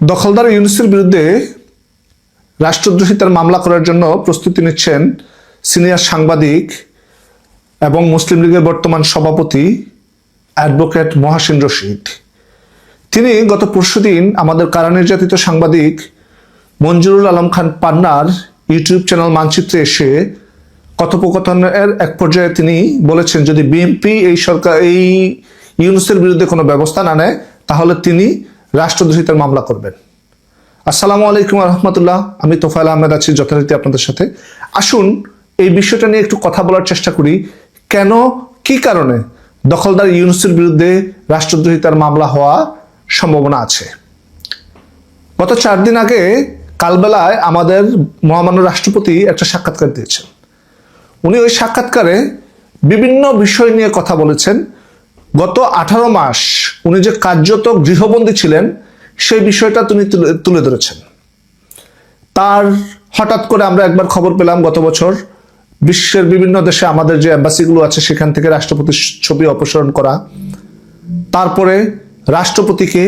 দখলদার ইউনূসের বিরুদ্ধে রাষ্ট্রদ্রোহিতার মামলা করার জন্য প্রস্তুতি নিচ্ছেন সিনিয়র সাংবাদিক এবং মুসলিম লীগের বর্তমান সভাপতি অ্যাডভোকেট মহাসিন রশিদ। তিনি গত পরশুদিন আমাদের কারা নির্যাতিত সাংবাদিক মঞ্জুরুল আলম খান পান্নার ইউটিউব চ্যানেল মানচিত্রে এসে কথোপকথনের এক পর্যায়ে তিনি বলেছেন, যদি বিএনপি এই ইউনূসের বিরুদ্ধে কোনো ব্যবস্থা না নেয় তাহলে তিনি রাষ্ট্রদ্রোহিতার মামলা করবেন। আসসালামু আলাইকুম রহমতুল্লাহ, আমি তোফায়েল আহমেদ আছি যথারীতি আপনাদের সাথে। আসুন এই বিষয়টা নিয়ে একটু কথা বলার চেষ্টা করি। কেন, কি কারণে দখলদার ইউনূসের বিরুদ্ধে রাষ্ট্রদ্রোহিতার মামলা হওয়ার সম্ভাবনা আছে। গত 4 দিন আগে কালবেলায় আমাদের মহামান্য রাষ্ট্রপতি একটা সাক্ষাৎকার দিয়েছেন। উনি ওই সাক্ষাৎকারে বিভিন্ন বিষয় নিয়ে কথা বলেছেন। গত 18 মাস উনি যে কার্যত গৃহবন্দী ছিলেন সেই বিষয়টা তিনি তুলে ধরেছেন। তার হঠাৎ করে আমরা একবার খবর পেলাম গত বছর বিশ্বের বিভিন্ন দেশে আমাদের যে অ্যাম্বাসিগুলো আছে সেখান থেকে রাষ্ট্রপতির ছবি অপসারণ করা। তারপরে রাষ্ট্রপতিকে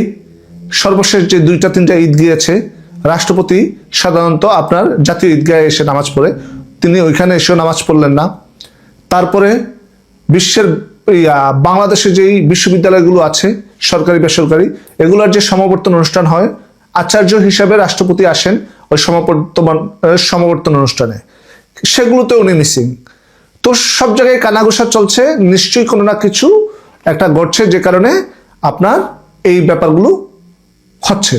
সর্বশেষ যে 2-3টা ঈদ গিয়েছে, রাষ্ট্রপতি সাধারণত আপনার জাতীয় ঈদগাহে এসে নামাজ পড়ে, তিনি ওইখানে এসেও নামাজ পড়লেন না। তারপরে বিশ্বের বাংলাদেশে যেই বিশ্ববিদ্যালয়গুলো আছে সরকারি বেসরকারি, এগুলোর যে সমাবর্তন অনুষ্ঠান হয়, আচার্য হিসাবে রাষ্ট্রপতি আসেন ওই সমাবর্তন অনুষ্ঠানে, সেগুলোতে উনি মিসিং। তো সব জায়গায় কানাঘুষা চলছে, নিশ্চয়ই কোনো না কিছু একটা ঘটছে যে কারণে আপনার এই ব্যাপারগুলো হচ্ছে।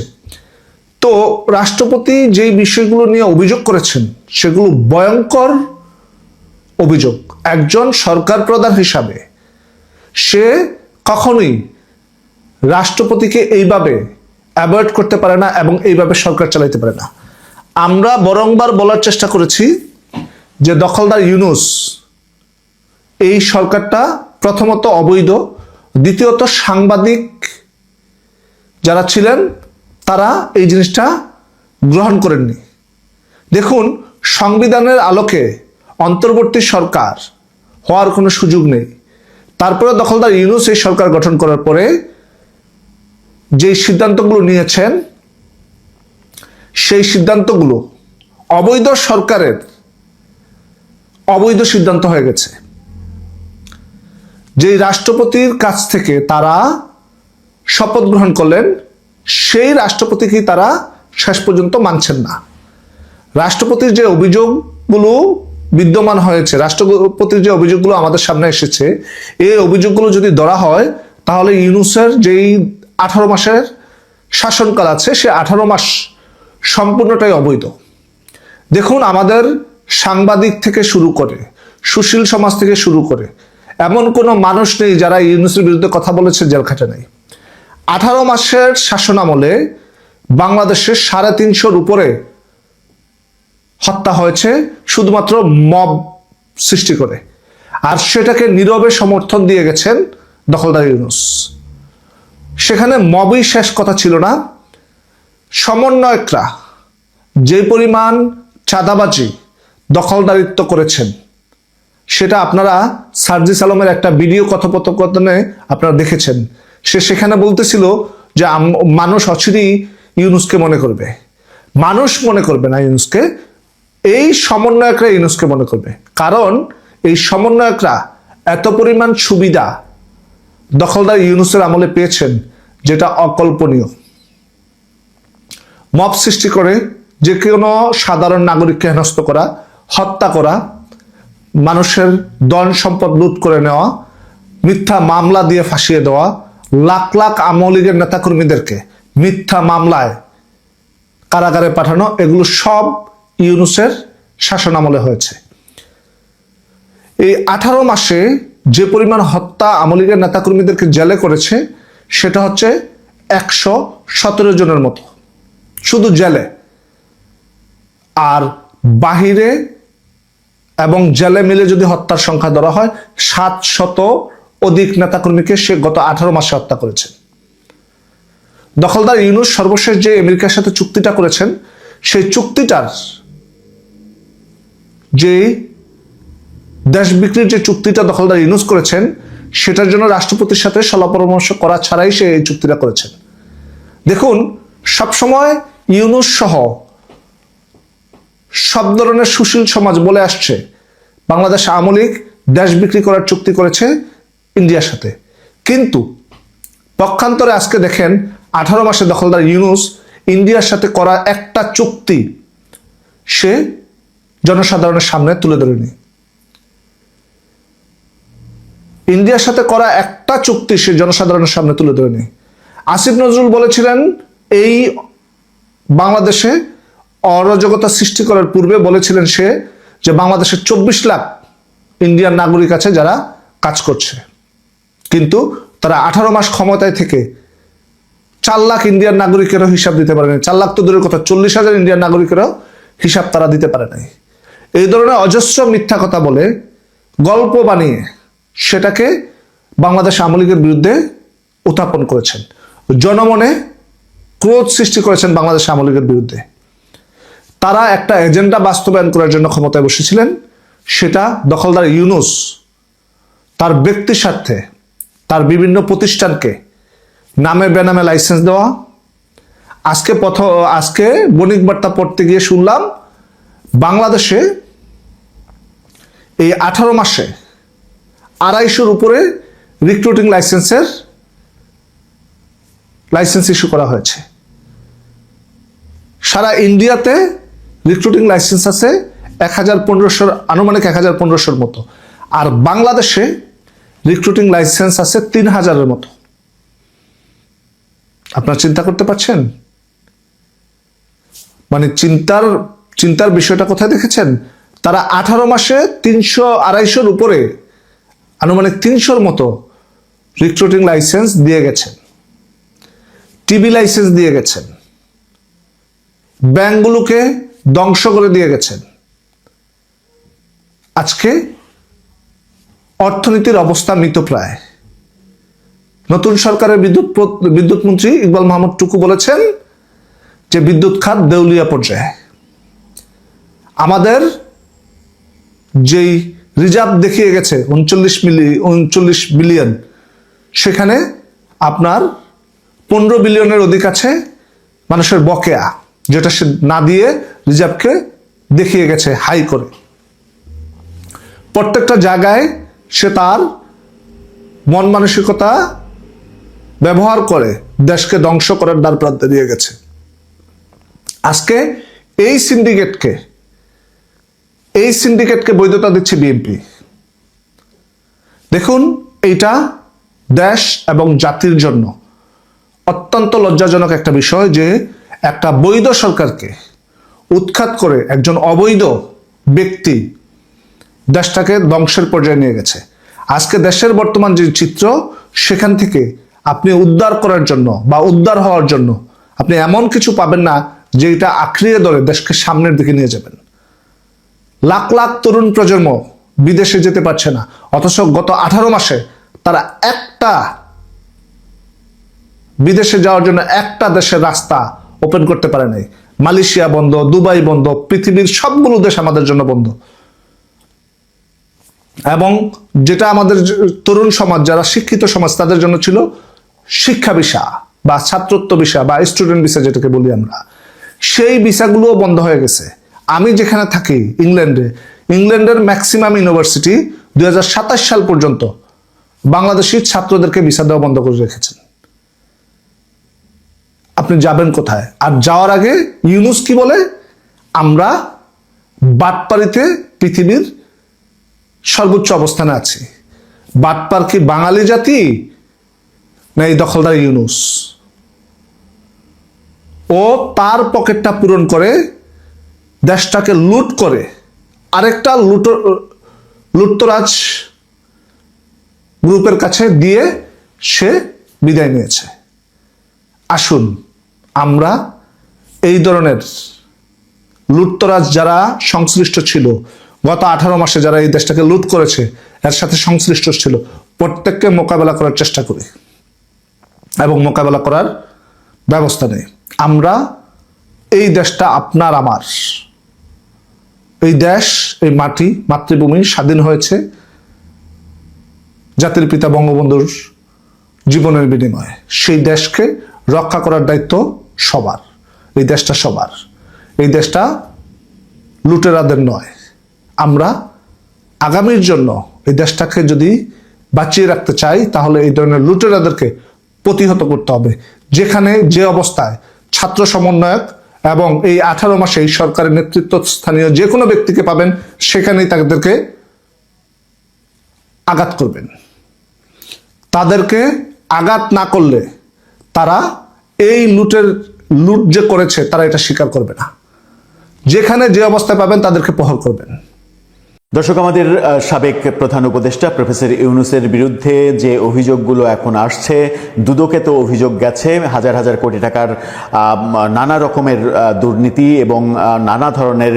তো রাষ্ট্রপতি যেই বিষয়গুলো নিয়ে অভিযোগ করেছেন সেগুলো ভয়ঙ্কর অভিযোগ। একজন সরকার প্রধান হিসাবে সে কখনোই রাষ্ট্রপতিকে এইভাবে অ্যাভয়েড করতে পারে না এবং এইভাবে সরকার চালাইতে পারে না। আমরা বরংবার বলার চেষ্টা করেছি যে দখলদার ইউনূস এই সরকারটা প্রথমত অবৈধ, দ্বিতীয়ত সাংবাদিক যারা ছিলেন তারা এই জিনিসটা গ্রহণ করেননি। দেখুন, সংবিধানের আলোকে অন্তর্বর্তী সরকার হওয়ার কোনো সুযোগ নেই। তারপরে দখলদার ইউনূস এই সরকার গঠন করার পরে যে সিদ্ধান্তগুলো নিয়েছেন সেই সিদ্ধান্তগুলো অবৈধ সরকারের অবৈধ সিদ্ধান্ত হয়ে গেছে। যে রাষ্ট্রপতির কাছ থেকে তারা শপথ গ্রহণ করলেন সেই রাষ্ট্রপতিকে তারা শেষ পর্যন্ত মানছেন না। রাষ্ট্রপতির যে অভিযোগগুলো বিদ্যমান হয়েছে, রাষ্ট্রপতির যে অভিযোগগুলো আমাদের সামনে এসেছে, এই অভিযোগগুলো যদি ধরা হয় তাহলে ইউনূসের যেই 18 মাসের শাসনকাল আছে সে 18 মাস সম্পূর্ণটাই অবৈধ। দেখুন, আমাদের সাংবাদিক থেকে শুরু করে সুশীল সমাজ থেকে শুরু করে এমন কোনো মানুষ নেই যারা ইউনূসের বিরুদ্ধে কথা বলেছে জেলখাটে নাই। 18 মাসের শাসন আমলে বাংলাদেশের 350-র উপরে হত্যা হয়েছে শুধুমাত্র মব সৃষ্টি করে, আর সেটাকে নীরবে সমর্থন দিয়ে গেছেন দখলদার ইউনূস। সেখানে মবই শেষ কথা ছিল না, সমন্বয়করা যে পরিমাণ চাঁদাবাজি দখলদারিত্ব করেছেন সেটা আপনারা সার্জিস আলমের একটা ভিডিও কথোপকথনে আপনারা দেখেছেন। সে সেখানে বলতেছিল যে মানুষ অচিরেই ইউনূসকে মনে করবে। মানুষ মনে করবে না ইউনূসকে, এই সমন্বয়করা ইউনূসকে মনে করবে। কারণ এই সমন্বয়করা এত পরিমাণ সুবিধা দখলদার ইউনূসের আমলে পেয়েছেন যেটা অকল্পনীয়। মব সৃষ্টি করে যে কোনো সাধারণ নাগরিককে হেনস্থ করা, হত্যা করা, মানুষের ধন সম্পদ লুট করে নেওয়া, মিথ্যা মামলা দিয়ে ফাঁসিয়ে দেওয়া, লাখ লাখ আওয়ামী লীগের নেতাকর্মীদেরকে মিথ্যা মামলায় কারাগারে পাঠানো, এগুলো সব ইউনূসের শাসন আমলে হয়েছে। এই 18 মাসে যে পরিমাণ হত্যা আওয়ামী লীগের নেতাকর্মীদেরকে জেলে করেছে সেটা হচ্ছে 117 জনের মতো শুধু জেলে। আর বাহিরে এবং জেলে মিলে যদি হত্যার সংখ্যা ধরা হয় 700 অধিক নেতাকর্মীকে সে গত 18 মাসে হত্যা করেছে। দখলদার ইউনূস সর্বশেষ যে আমেরিকার সাথে চুক্তিটা করেছেন সেই চুক্তিটার যে দেশ বিক্রির যে চুক্তিটা দখলদার ইউনূস করেছেন সেটার জন্য রাষ্ট্রপতির সাথে সলা পরামর্শ করা ছাড়াই সে এই চুক্তিটা করেছেন। দেখুন, সবসময় ইউনূস সহ সব ধরনের সুশীল সমাজ বলে আসছে বাংলাদেশ আওয়ামী লীগ দেশ বিক্রি করার চুক্তি করেছে ইন্ডিয়ার সাথে। কিন্তু পক্ষান্তরে আজকে দেখেন 18 মাসে দখলদার ইউনূস ইন্ডিয়ার সাথে করা একটা চুক্তি সে জনসাধারণের সামনে তুলে ধরেনি। ইন্ডিয়ার সাথে করা একটা চুক্তি সে জনসাধারণের সামনে তুলে ধরেনি। আসিফ নজরুল বলেছিলেন এই বাংলাদেশে অরাজকতা সৃষ্টি করার পূর্বে বলেছিলেন সে যে বাংলাদেশে 24 লাখ ইন্ডিয়ান নাগরিক আছে যারা কাজ করছে, কিন্তু তারা 18 মাস ক্ষমতায় থেকে 4 লাখ ইন্ডিয়ান নাগরিকেরও হিসাব দিতে পারেনি। 4 লাখ তো দূরের কথা, 40,000 ইন্ডিয়ান নাগরিকেরও হিসাব তারা দিতে পারে নাই। এই ধরনের অজস্র মিথ্যা কথা বলে গল্প বানিয়ে সেটাকে বাংলাদেশ আওয়ামী লীগের বিরুদ্ধে উত্থাপন করেছেন, জনমনে ক্রোধ সৃষ্টি করেছেন বাংলাদেশ আওয়ামী লীগের বিরুদ্ধে। তারা একটা এজেন্ডা বাস্তবায়ন করার জন্য ক্ষমতায় বসেছিলেন, সেটা দখলদার ইউনূস তার ব্যক্তি স্বার্থে তার বিভিন্ন প্রতিষ্ঠানকে নামে বেনামে লাইসেন্স দেওয়া। আজকে বণিক বার্তা পড়তে গিয়ে শুনলাম বাংলাদেশে এই 18 মাসে 250-র উপরে রিক্রুটিং লাইসেন্স ইস্যু করা হয়েছে। সারা ইন্ডিয়াতে রিক্রুটিং লাইসেন্স আছে 1,500, আনুমানিক 1,500-র মতো, আর বাংলাদেশে রিক্রুটিং লাইসেন্স আছে 3,000-এর মতো। আপনারা চিন্তা করতে পারছেন? মানে চিন্তার বিষয়টা কোথায় দেখেছেন? তারা 18 মাসে 300-250-র উপরে আনুমানিক 300-র মতো রিক্রুটিং লাইসেন্স দিয়ে গেছেন, টিবি লাইসেন্স দিয়ে গেছেন, ব্যাংকগুলোকে ধ্বংস করে দিয়ে গেছেন। আজকে অর্থনীতির অবস্থা মৃতপ্রায়। নতুন সরকারের বিদ্যুৎ মন্ত্রী ইকবাল মাহমুদ টুকু বলেছেন যে বিদ্যুৎ খাত দেউলিয়া পর্যায়ে। আমাদের যেই রিজার্ভ দেখিয়ে গেছে 39 বিলিয়ন, সেখানে আপনার 15 বিলিয়নের অধিক আছে মানুষের বকেয়া, যেটা সে না দিয়ে রিজার্ভকে দেখিয়ে গেছে হাই করে। প্রত্যেকটা জায়গায় সে তার মন মানসিকতা ব্যবহার করে দেশকে ধ্বংস করার দ্বার প্রান্তে দিয়ে গেছে। আজকে এই সিন্ডিকেটকে বৈধতা দিচ্ছে বিএনপি। দেখুন, এইটা দেশ এবং জাতির জন্য অত্যন্ত লজ্জাজনক একটা বিষয় যে একটা বৈধ সরকারকে উৎখাত করে একজন অবৈধ ব্যক্তি দেশটাকে ধ্বংসের পর্যায়ে নিয়ে গেছে। আজকে দেশের বর্তমান যে চিত্র, সেখান থেকে আপনি উদ্ধার করার জন্য বা উদ্ধার হওয়ার জন্য আপনি এমন কিছু পাবেন না যে এটা আঁকড়িয়ে ধরে দেশকে সামনের দিকে নিয়ে যাবেন। লাখ লাখ তরুণ প্রজন্ম বিদেশে যেতে পারছে না, অথচ গত 18 মাসে তারা বিদেশে যাওয়ার জন্য একটা দেশের রাস্তা ওপেন করতে পারে নাই। মালয়েশিয়া বন্ধ, দুবাই বন্ধ, পৃথিবীর সবগুলো দেশ আমাদের জন্য বন্ধ। এবং যেটা আমাদের তরুণ সমাজ, যারা শিক্ষিত সমাজ, তাদের জন্য ছিল শিক্ষা ভিসা বা ছাত্রত্ব ভিসা বা স্টুডেন্ট ভিসা যেটাকে বলি আমরা, সেই ভিসাগুলোও বন্ধ হয়ে গেছে। আমি যেখানে থাকি ইংল্যান্ডের ম্যাক্সিমাম ইউনিভার্সিটি 2027 সাল পর্যন্ত বাংলাদেশি ছাত্রদেরকে ভিসা দেওয়া বন্ধ করে রেখেছেন। আপনি যাবেন কোথায়? আর যাওয়ার আগে ইউনূস কি বলে? আমরা বাটপাড়িতে পৃথিবীর সর্বোচ্চ অবস্থানে আছি। বাটপার কি বাঙালি জাতি না এই দখলদার ইউনূস? ও তার পকেটটা পূরণ করে দেশটাকে লুট করে আরেকটা লুটতরাজ গ্রুপের কাছে দিয়ে সে বিদায় নিয়েছে। আসুন আমরা এই ধরনের লুটতরাজ যারা সংশ্লিষ্ট ছিল, গত 18 মাসে যারা এই দেশটাকে লুট করেছে, এর সাথে সংশ্লিষ্ট ছিল, প্রত্যেককে মোকাবেলা করার চেষ্টা করি এবং মোকাবেলা করার ব্যবস্থা নেই। আমরা এই দেশটা আপনার আমার, এই দেশ, এই মাটি, মাতৃভূমি স্বাধীন হয়েছে জাতির পিতা বঙ্গবন্ধুর জীবনের বিনিময়ে। সেই দেশকে রক্ষা করার দায়িত্ব সবার, এই দেশটা সবার, এই দেশটা লুটেরাদের নয়। আমরা আগামীর জন্য এই দেশটাকে যদি বাঁচিয়ে রাখতে চাই তাহলে এই ধরনের লুটেরাদেরকে প্রতিহত করতে হবে। যেখানে যে অবস্থায় ছাত্র সমন্বয়ক এবং এই 18 মাসে এই সরকারের নেতৃত্ব স্থানীয় যে কোনো ব্যক্তিকে পাবেন সেখানেই তাদেরকে আঘাত করবেন। তাদেরকে আঘাত না করলে তারা এই লুট যে করেছে তারা এটা স্বীকার করবে না। যেখানে যে অবস্থায় পাবেন তাদেরকে প্রহার করবেন। দর্শক, আমাদের সাবেক প্রধান উপদেষ্টা প্রফেসর ইউনূসের বিরুদ্ধে যে অভিযোগগুলো এখন আসছে, দুদকে তো অভিযোগ গেছে হাজার হাজার কোটি টাকার নানা রকমের দুর্নীতি এবং নানা ধরনের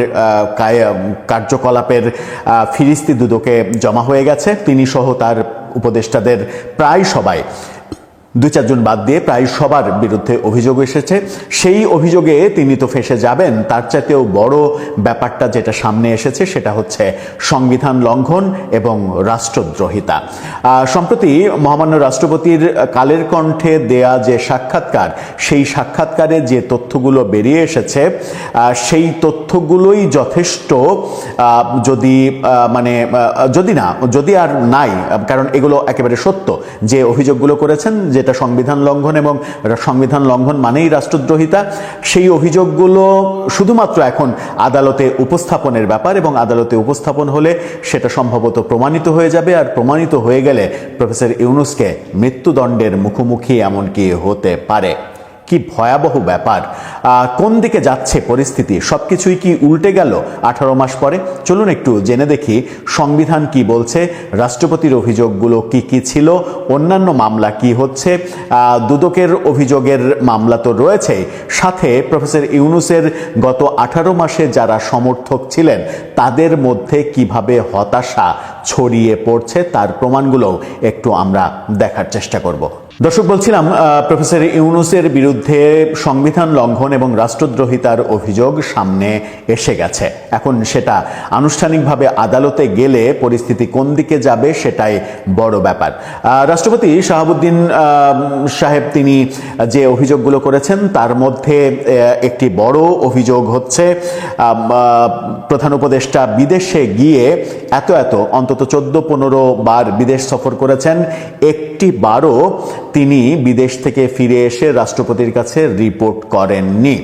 কার্যকলাপের ফিরিস্তি দুদকে জমা হয়ে গেছে। তিনি সহ তার উপদেষ্টাদের প্রায় সবাই, 2-4 জন বাদ দিয়ে প্রায় সবার বিরুদ্ধে অভিযোগ এসেছে। সেই অভিযোগে তিনি তো ফেঁসে যাবেন, তার চাইতেও বড় ব্যাপারটা যেটা সামনে এসেছে সেটা হচ্ছে সংবিধান লঙ্ঘন এবং রাষ্ট্রদ্রোহিতা। সম্প্রতি মহামান্য রাষ্ট্রপতির কালের কণ্ঠে দেয়া যে সাক্ষাৎকার, সেই সাক্ষাৎকারে যে তথ্যগুলো বেরিয়ে এসেছে সেই তথ্যগুলোই যথেষ্ট, যদি আর নাই, কারণ এগুলো একেবারে সত্য যে অভিযোগগুলো করেছেন, যেটা সংবিধান লঙ্ঘন এবং সংবিধান লঙ্ঘন মানেই রাষ্ট্রদ্রোহিতা। সেই অভিযোগগুলো শুধুমাত্র এখন আদালতে উপস্থাপনের ব্যাপার এবং আদালতে উপস্থাপন হলে সেটা সম্ভবত প্রমাণিত হয়ে যাবে। আর প্রমাণিত হয়ে গেলে প্রফেসর ইউনূসকে মৃত্যুদণ্ডের মুখোমুখি এমনকি হতে পারে। কি ভয়াবহ ব্যাপার! কোন দিকে যাচ্ছে পরিস্থিতি? সবকিছুই কি উল্টে গেল 18 মাস পরে? চলুন একটু জেনে দেখি সংবিধান কি বলছে, রাষ্ট্রপতির অভিযোগগুলো কি কি ছিল, অন্যান্য মামলা কি হচ্ছে। দুদকের অভিযোগের মামলা তো রয়েছে, সাথে প্রফেসর ইউনূসের গত 18 মাসে যারা সমর্থক ছিলেন তাদের মধ্যে কিভাবে হতাশা ছড়িয়ে পড়ছে তার প্রমাণগুলো একটু আমরা দেখার চেষ্টা করব। দর্শক, বলছিলাম প্রফেসর ইউনূসের বিরুদ্ধে সংবিধান লঙ্ঘন এবং রাষ্ট্রদ্রোহিতার অভিযোগ সামনে এসে গেছে। এখন সেটা আনুষ্ঠানিকভাবে আদালতে গেলে পরিস্থিতি কোন দিকে যাবে সেটাই বড় ব্যাপার। রাষ্ট্রপতি শাহাবুদ্দিন সাহেব তিনি যে অভিযোগগুলো করেছেন তার মধ্যে একটি বড় অভিযোগ হচ্ছে প্রধান উপদেষ্টা বিদেশে গিয়ে অন্তত 14-15 বার বিদেশ সফর করেছেন, একটি বারও তিনি বিদেশ থেকে ফিরে এসে রাষ্ট্রপতির কাছে রিপোর্ট করেননি।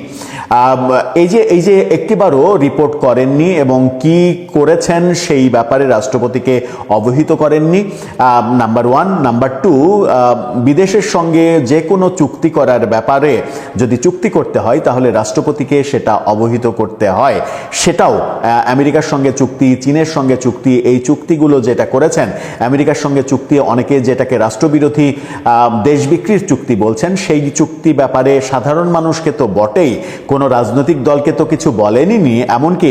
এই যে একটিবারও রিপোর্ট করেননি এবং কি করেছেন সেই ব্যাপারে রাষ্ট্রপতিকে অবহিত করেননি, নাম্বার 1। নাম্বার 2, বিদেশের সঙ্গে যে কোনো চুক্তি করার ব্যাপারে যদি চুক্তি করতে হয় তাহলে রাষ্ট্রপতিকে সেটা অবহিত করতে হয়। সেটাও আমেরিকার সঙ্গে চুক্তি, চীনের সঙ্গে চুক্তি, এই চুক্তিগুলো যেটা করেছেন, আমেরিকার সঙ্গে চুক্তি অনেকে যেটাকে রাষ্ট্রবিরোধী দেশ বিক্রির চুক্তি বলছেন, সেই চুক্তি ব্যাপারে সাধারণ মানুষকে তো বটেই, কোনো রাজনৈতিক দলকে তো কিছু বলেনি, এমনকি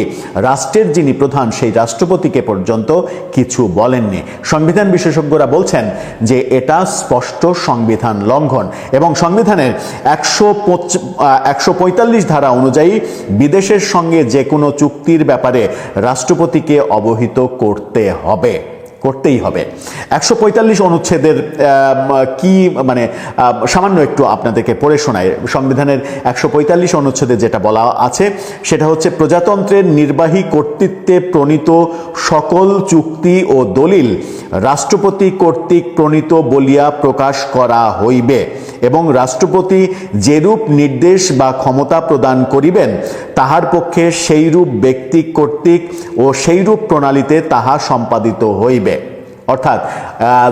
রাষ্ট্রের যিনি প্রধান সেই রাষ্ট্রপতিকে পর্যন্ত কিছু বলেননি। সংবিধান বিশেষজ্ঞরা বলছেন যে এটা স্পষ্ট সংবিধান লঙ্ঘন এবং সংবিধানের 145 ধারা অনুযায়ী বিদেশের সঙ্গে যে কোনো চুক্তির ব্যাপারে রাষ্ট্রপতিকে অবহিত করতেই হবে। 145 অনুচ্ছেদের কি সামান্য একটু আপনাদেরকে পড়ে শোনায়। সংবিধানের 145 অনুচ্ছেদে যেটা বলা আছে সেটা হচ্ছে, প্রজাতন্ত্রের নির্বাহী কর্তৃত্বে প্রণীত সকল চুক্তি ও দলিল রাষ্ট্রপতি কর্তৃক প্রণীত বলিয়া প্রকাশ করা হইবে এবং রাষ্ট্রপতি যেরূপ নির্দেশ বা ক্ষমতা প্রদান করিবেন তাহার পক্ষে সেইরূপ ব্যক্তি কর্তৃক ও সেইরূপ প্রণালীতে তাহা সম্পাদিত হইবে। অর্থাৎ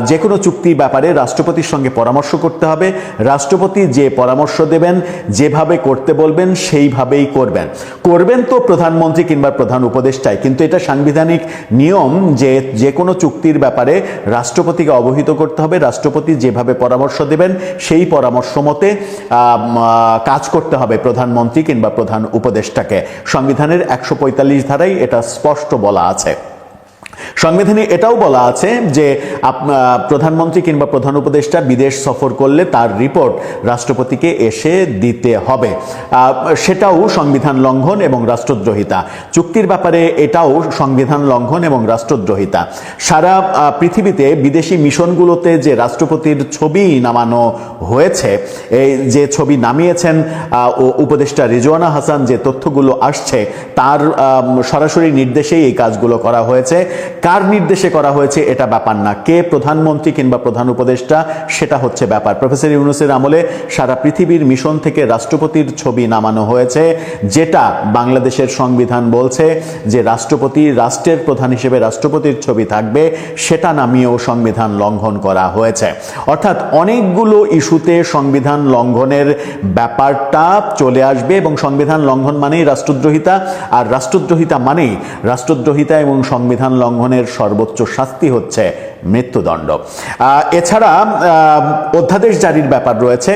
যে কোনো চুক্তি ব্যাপারে রাষ্ট্রপতির সঙ্গে পরামর্শ করতে হবে, রাষ্ট্রপতি যে পরামর্শ দেবেন, যেভাবে করতে বলবেন সেইভাবেই করবেন তো প্রধানমন্ত্রী কিংবা প্রধান উপদেষ্টায়, কিন্তু এটা সাংবিধানিক নিয়ম যে কোনো চুক্তির ব্যাপারে রাষ্ট্রপতিকে অবহিত করতে হবে, রাষ্ট্রপতি যেভাবে পরামর্শ দেবেন সেই পরামর্শ মতে কাজ করতে হবে প্রধানমন্ত্রী কিংবা প্রধান উপদেষ্টাকে। সংবিধানের 145 ধারায় এটা স্পষ্ট বলা আছে। সংবিধানে এটাও বলা আছে যে প্রধানমন্ত্রী কিংবা প্রধান উপদেষ্টা বিদেশ সফর করলে তার রিপোর্ট রাষ্ট্রপতিকে এসে দিতে হবে। সেটাও সংবিধান লঙ্ঘন এবং রাষ্ট্রদ্রোহিতা। চুক্তির ব্যাপারে এটাও সংবিধান লঙ্ঘন এবং রাষ্ট্রদ্রোহিতা। সারা পৃথিবীতে বিদেশি মিশনগুলোতে যে রাষ্ট্রপতির ছবি নামানো হয়েছে, এই যে ছবি নামিয়েছেন উপদেষ্টা রিজওয়ানা হাসান, যে তথ্যগুলো আসছে তার সরাসরি নির্দেশেই এই কাজগুলো করা হয়েছে। কার নির্দেশে করা হয়েছে এটা ব্যাপার না, কে প্রধানমন্ত্রী কিংবা প্রধান উপদেষ্টা সেটা হচ্ছে ব্যাপার। প্রফেসর ইউনূসের আমলে সারা পৃথিবীর মিশন থেকে রাষ্ট্রপতির ছবি নামানো হয়েছে, যেটা বাংলাদেশের সংবিধান বলছে যে রাষ্ট্রপতি, রাষ্ট্রের প্রধান হিসেবে রাষ্ট্রপতির ছবি থাকবে, সেটা নামিয়েও সংবিধান লঙ্ঘন করা হয়েছে। অর্থাৎ অনেকগুলো ইস্যুতে সংবিধান লঙ্ঘনের ব্যাপারটা চলে আসবে এবং সংবিধান লঙ্ঘন মানেই রাষ্ট্রদ্রোহিতা, আর রাষ্ট্রদ্রোহিতা মানেই রাষ্ট্রদ্রোহিতা এবং সংবিধান লঙ্ঘনের সর্বোচ্চ শাস্তি হচ্ছে মৃত্যুদণ্ড। এছাড়া অধ্যাদেশ জারির ব্যাপার রয়েছে।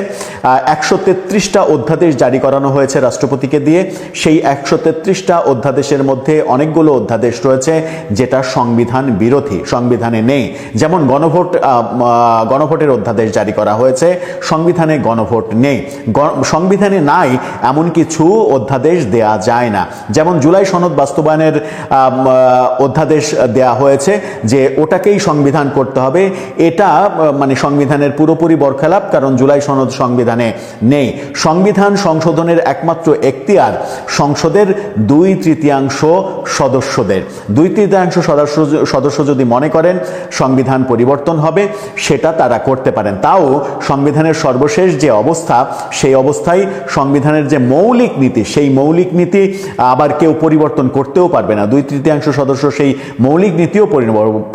133টা অধ্যাদেশ জারি করানো হয়েছে রাষ্ট্রপতিকে দিয়ে। সেই 133টা অধ্যাদেশের মধ্যে অনেকগুলো অধ্যাদেশ রয়েছে যেটা সংবিধান বিরোধী, সংবিধানে নেই। যেমন গণভোটের অধ্যাদেশ জারি করা হয়েছে, সংবিধানে গণভোট নেই। সংবিধানে নাই এমন কিছু অধ্যাদেশ দেয়া যায় না। যেমন জুলাই সনদ বাস্তবায়নের অধ্যাদেশ দেয়া হয়েছে যে ওটাকেই সংবিধান করতে হবে, এটা মানে সংবিধানের পুরোপুরি বরখেলাপ, কারণ জুলাই সনদ সংবিধানে নেই। সংবিধান সংশোধনের একমাত্র এখতিয়ার সংসদের 2/3 সদস্যদের। 2/3 সদস্য যদি মনে করেন সংবিধান পরিবর্তন হবে, সেটা তারা করতে পারেন। তাও সংবিধানের সর্বশেষ যে অবস্থা, সেই অবস্থায় সংবিধানের যে মৌলিক নীতি, সেই মৌলিক নীতি আবার কেউ পরিবর্তন করতেও পারবে না। 2/3 সদস্য সেই মৌলিক নীতিও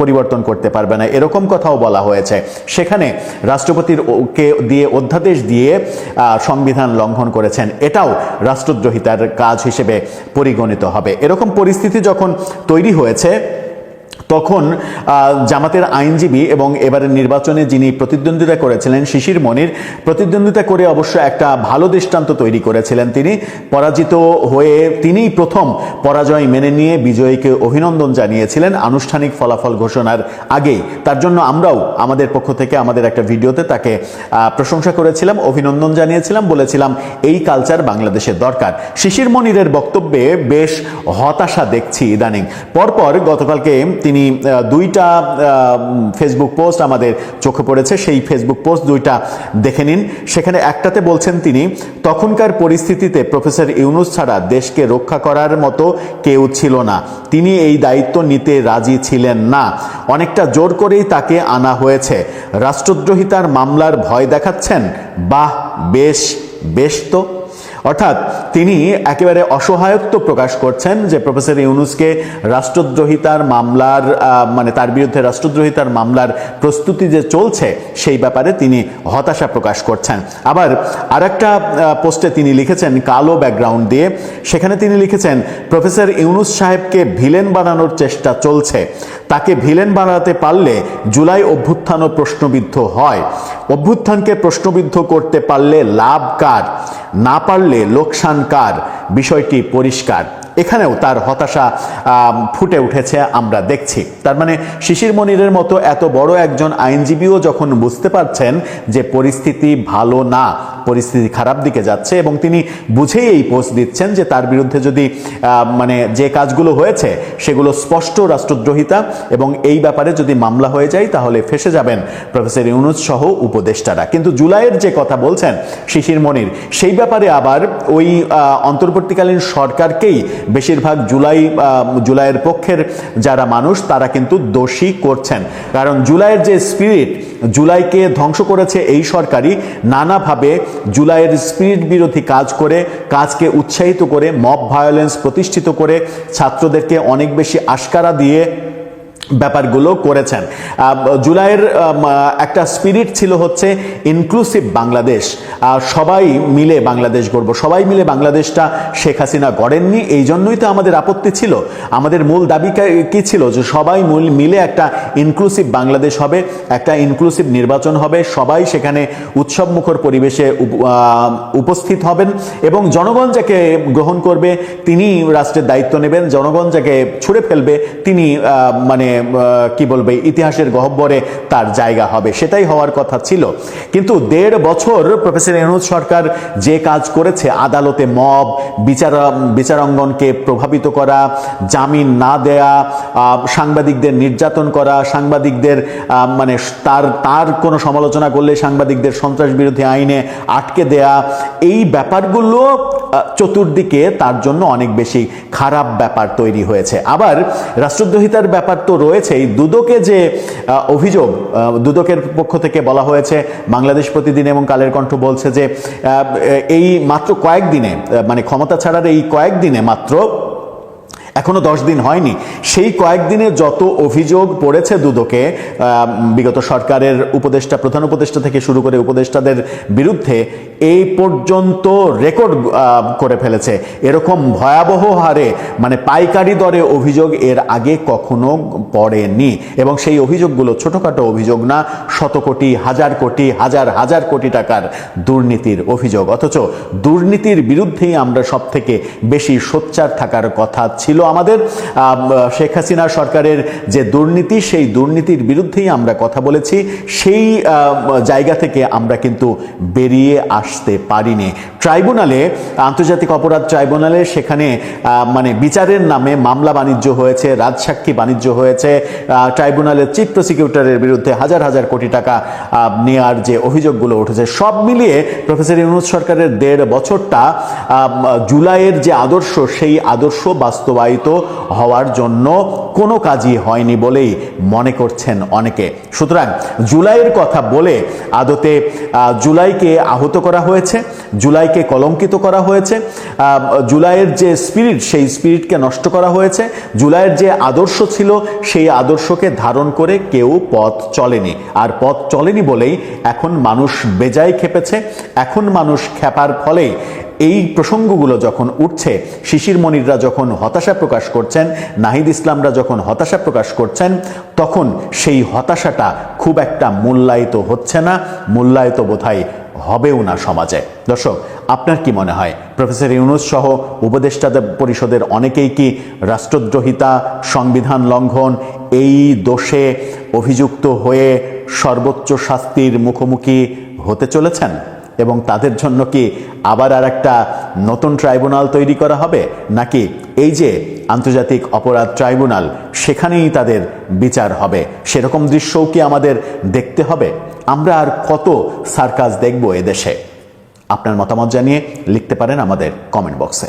পরিবর্তন করতে পারবে না, এরকম কথাও বলা হয়েছে। সেখানে রাষ্ট্রপতির কে দিয়ে অধ্যাদেশ দিয়ে সংবিধান লঙ্ঘন করেছেন, এটাও রাষ্ট্রদ্রোহিতার কাজ হিসেবে পরিগণিত হবে। এরকম পরিস্থিতি যখন তৈরি হয়েছে, তখন জামাতের আইনজীবী এবং এবারের নির্বাচনে যিনি প্রতিদ্বন্দ্বিতা করেছিলেন শিশির মনির, প্রতিদ্বন্দ্বিতা করে অবশ্য একটা ভালো দৃষ্টান্ত তৈরি করেছিলেন। তিনি পরাজিত হয়ে তিনিই প্রথম পরাজয় মেনে নিয়ে বিজয়ীকে অভিনন্দন জানিয়েছিলেন আনুষ্ঠানিক ফলাফল ঘোষণার আগেই। তার জন্য আমরাও আমাদের পক্ষ থেকে আমাদের একটা ভিডিওতে তাকে প্রশংসা করেছিলাম, অভিনন্দন জানিয়েছিলাম, বলেছিলাম এই কালচার বাংলাদেশের দরকার। শিশির মনিরের বক্তব্যে বেশ হতাশা দেখছি ইদানিং। পরপর গতকালকে তিনি 2টা ফেসবুক পোস্ট আমাদের চোখে পড়েছে, সেই ফেসবুক পোস্ট 2টা দেখে নিন। সেখানে একটাতে বলছেন তিনি, তখনকার পরিস্থিতিতে প্রফেসর ইউনূস ছাড়া দেশকে রক্ষা করার মতো কেউ ছিল না, তিনি এই দায়িত্ব নিতে রাজি ছিলেন না, অনেকটা জোর করেই তাকে আনা হয়েছে, রাষ্ট্রদ্রোহিতার মামলার ভয় দেখাচ্ছেন, বাহ বেশ বেশ। তো অর্থাৎ তিনি একেবারে অসহায়ত্ব প্রকাশ করছেন যে প্রফেসর ইউনূসকে রাষ্ট্রদ্রোহিতার মামলার মানে তার বিরুদ্ধে রাষ্ট্রদ্রোহিতার মামলার প্রস্তুতি যে চলছে সেই ব্যাপারে তিনি হতাশা প্রকাশ করছেন। আবার আরেকটা পোস্টে তিনি লিখেছেন কালো ব্যাকগ্রাউন্ড দিয়ে, সেখানে তিনি লিখেছেন প্রফেসর ইউনূস সাহেবকে ভিলেন বানানোর চেষ্টা চলছে, তাকে ভিলেন বানাতে পারলে জুলাই অভ্যুত্থানও প্রশ্নবিদ্ধ হয়, অভ্যুত্থানকে প্রশ্নবিদ্ধ করতে পারলে লাভ কার, না পারলে লোকসান কার, বিষয়টি পরিষ্কার। এখানেও তার হতাশা ফুটে উঠেছে আমরা দেখছি। তার মানে শিশির মনিরের মতো এত বড় একজন আইনজীবীও যখন বুঝতে পারছেন যে পরিস্থিতি ভালো না, পরিস্থিতি খারাপ দিকে যাচ্ছে, এবং তিনি বুঝেই এই পোস্ট দিচ্ছেন যে তার বিরুদ্ধে যদি মানে যে কাজগুলো হয়েছে সেগুলো স্পষ্ট রাষ্ট্রদ্রোহিতা, এবং এই ব্যাপারে যদি মামলা হয়ে যায় তাহলে ফেঁসে যাবেন প্রফেসর ইউনূস সহ উপদেষ্টারা। কিন্তু জুলাইয়ের যে কথা বলছেন শিশির মনির, সেই ব্যাপারে আবার ওই অন্তর্বর্তীকালীন সরকারকেই বেশিরভাগ জুলাইয়ের পক্ষের যারা মানুষ তারা কিন্তু দোষী করছেন। কারণ জুলাইয়ের যে স্পিরিট, জুলাইকে ধ্বংস করেছে এই সরকারই নানাভাবে জুলাইয়ের স্পিরিট বিরোধী কাজ করে, কাজকে উৎসাহিত করে, মব ভায়োলেন্স প্রতিষ্ঠিত করে, ছাত্রদেরকে অনেক বেশি আশকারা দিয়ে ব্যাপারগুলো করেছেন। জুলাইয়ের একটা স্পিরিট ছিল হচ্ছে ইনক্লুসিভ বাংলাদেশ, সবাই মিলে বাংলাদেশ গড়ব, সবাই মিলে বাংলাদেশটা শেখ হাসিনা গড়েননি, এই জন্যই তো আমাদের আপত্তি ছিল। আমাদের মূল দাবি কি ছিল? যে সবাই মিলে একটা ইনক্লুসিভ বাংলাদেশ হবে, একটা ইনক্লুসিভ নির্বাচন হবে, সবাই সেখানে উৎসবমুখর পরিবেশে উপস্থিত হবেন, এবং জনগণ যাকে গ্রহণ করবে তিনি রাষ্ট্রের দায়িত্ব নেবেন, জনগণ যাকে ছুঁড়ে ফেলবে তিনি মানে কি বলবে ইতিহাসের গহ্বরে তার জায়গা হবে, সেটাই হওয়ার কথা ছিল। কিন্তু 1.5 বছর প্রফেসর ইউনূস সরকার যে কাজ করেছে, আদালতে মব, বিচারাঙ্গনকে প্রভাবিত করা, জামিন না দেয়া, সাংবাদিকদের নির্যাতন করা, সাংবাদিকদের মানে তার কোনো সমালোচনা করলে সাংবাদিকদের সন্ত্রাস বিরোধী আইনে আটকে দেয়া, এই ব্যাপারগুলো চতুর্দিকে তার জন্য অনেক বেশি খারাপ ব্যাপার তৈরি হয়েছে। আবার রাষ্ট্রদ্রোহিতার ব্যাপার তো রয়েছেই। দুদকে যে অভিযোগ, দুদকের পক্ষ থেকে বলা হয়েছে, বাংলাদেশ প্রতিদিন এবং কালের কণ্ঠ বলছে যে এই মাত্র কয়েকদিনে, মানে ক্ষমতা ছাড়ার এই কয়েকদিনে মাত্র, এখনো 10 দিন হয়নি, সেই কয়েকদিনে যত অভিযোগ পড়েছে দুদকে বিগত সরকারের উপদেষ্টা, প্রধান উপদেষ্টা থেকে শুরু করে উপদেষ্টাদের বিরুদ্ধে, এই পর্যন্ত রেকর্ড করে ফেলেছে। এরকম ভয়াবহ হারে, মানে পাইকারি দরে অভিযোগ এর আগে কখনো পড়েনি। এবং সেই অভিযোগগুলো ছোটখাটো অভিযোগ না, শত কোটি, হাজার কোটি, হাজার হাজার কোটি টাকার দুর্নীতির অভিযোগ। অথচ দুর্নীতির বিরুদ্ধেই আমরা সব থেকে বেশি সোচ্চার থাকার কথা ছিল আমাদের। শেখ হাসিনা সরকারের যে দুর্নীতি, সেই দুর্নীতির বিরুদ্ধেই আমরা কথা বলেছি। সেই জায়গা থেকে আমরা কিন্তু বেরিয়ে আসতে পারিনি। ট্রাইব্যুনালে, আন্তর্জাতিক অপরাধ ট্রাইব্যুনালে, সেখানে মানে বিচারের নামে মামলা বাণিজ্য হয়েছে, রাজসাক্ষী বাণিজ্য হয়েছে, ট্রাইব্যুনালের চিফ প্রসিকিউটরের বিরুদ্ধে হাজার হাজার কোটি টাকা নেওয়ার যে অভিযোগগুলো উঠেছে, সব মিলিয়ে প্রফেসর ইউনূস সরকারের 1.5 বছরটা জুলাইয়ের যে আদর্শ, সেই আদর্শ বাস্তবায়িত হওয়ার জন্য কোনো কাজই হয়নি বলেই মনে করছেন অনেকে। সুতরাং জুলাইয়ের কথা বলে আদতে জুলাইকে আহত করা হয়েছে, জুলাইকে কলঙ্কিত করা হয়েছে, জুলাইয়ের যে স্পিরিট, সেই স্পিরিটকে নষ্ট করা হয়েছে। জুলাইয়ের যে আদর্শ ছিল, সেই আদর্শকে ধারণ করে কেউ পথ চলেনি। আর পথ চলেনি বলেই এখন মানুষ বেজায় খেপেছে। এখন মানুষ খেপার ফলে এই প্রসঙ্গগুলো যখন উঠছে, শিশির মনিররা যখন হতাশা প্রকাশ করছেন, নাহিদ ইসলামরা যখন হতাশা প্রকাশ করছেন, তখন সেই হতাশাটা খুব একটা মূল্যায়িত হচ্ছে না, মূল্যায়িত বোধহয় হবেও না সমাজে। দর্শক, আপনার কি মনে হয়, প্রফেসর ইউনূস সহ উপদেষ্টাদের পরিষদের অনেকেই কি রাষ্ট্রদ্রোহিতা, সংবিধান লঙ্ঘন, এই দোষে অভিযুক্ত হয়ে সর্বোচ্চ শাস্তির মুখোমুখি হতে চলেছেন? এবং তাদের জন্য কি আবার আর একটা নতুন ট্রাইব্যুনাল তৈরি করা হবে, নাকি এই যে আন্তর্জাতিক অপরাধ ট্রাইব্যুনাল, সেখানেই তাদের বিচার হবে? সেরকম দৃশ্যও কি আমাদের দেখতে হবে? আমরা আর কত সার্কাস দেখব এদেশে? আপনার মতামত জানিয়ে লিখতে পারেন আমাদের কমেন্ট বক্সে।